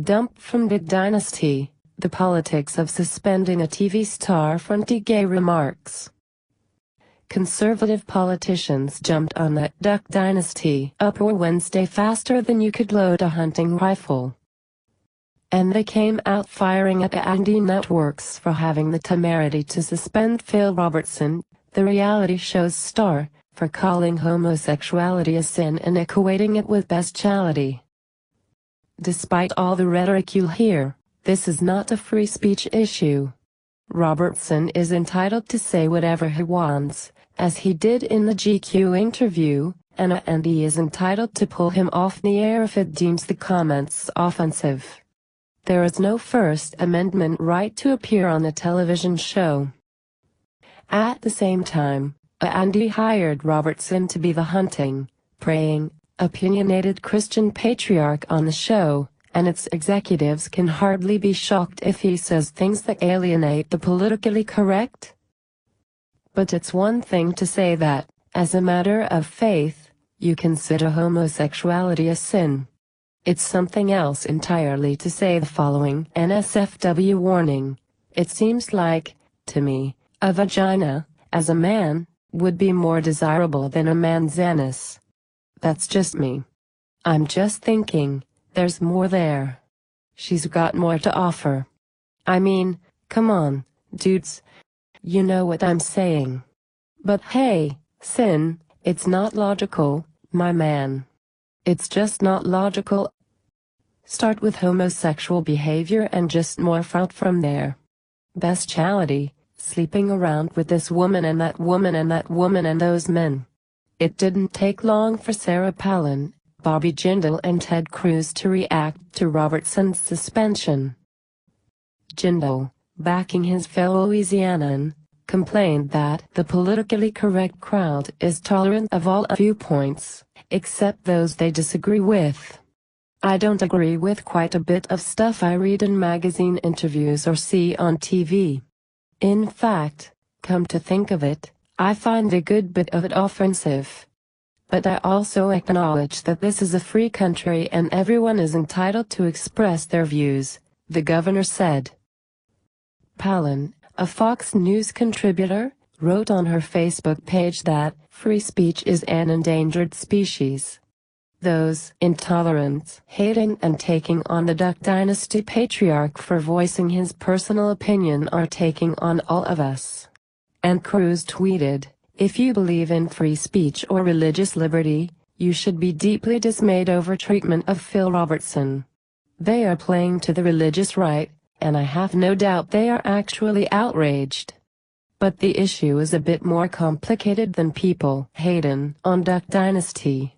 Dump from Duck Dynasty, the politics of suspending a TV star for anti-gay remarks. Conservative politicians jumped on that Duck Dynasty uproar Wednesday faster than you could load a hunting rifle. And they came out firing at the networks for having the temerity to suspend Phil Robertson, the reality show's star, for calling homosexuality a sin and equating it with bestiality. Despite all the rhetoric you'll hear, this is not a free speech issue. Robertson is entitled to say whatever he wants, as he did in the GQ interview, and he is entitled to pull him off the air if it deems the comments offensive. There is no First Amendment right to appear on a television show. At the same time, Andy hired Robertson to be the hunting, praying, opinionated Christian patriarch on the show, and its executives can hardly be shocked if he says things that alienate the politically correct. But it's one thing to say that, as a matter of faith, you consider homosexuality a sin. It's something else entirely to say the following NSFW warning. It seems like, to me, a vagina, as a man, would be more desirable than a man's anus. That's just me. I'm just thinking, there's more there. She's got more to offer. I mean, come on, dudes. You know what I'm saying. But hey, sin, it's not logical, my man. It's just not logical. Start with homosexual behavior and just morph out from there. Bestiality, sleeping around with this woman and that woman and that woman and those men. It didn't take long for Sarah Palin, Bobby Jindal and Ted Cruz to react to Robertson's suspension. Jindal, backing his fellow Louisianan, complained that the politically correct crowd is tolerant of all viewpoints, except those they disagree with. I don't agree with quite a bit of stuff I read in magazine interviews or see on TV. In fact, come to think of it, I find a good bit of it offensive. But I also acknowledge that this is a free country and everyone is entitled to express their views, the governor said. Palin, a Fox News contributor, wrote on her Facebook page that free speech is an endangered species. Those intolerant, hating and taking on the Duck Dynasty patriarch for voicing his personal opinion are taking on all of us. And Cruz tweeted, if you believe in free speech or religious liberty, you should be deeply dismayed over treatment of Phil Robertson. They are playing to the religious right, and I have no doubt they are actually outraged. But the issue is a bit more complicated than people hating on Duck Dynasty.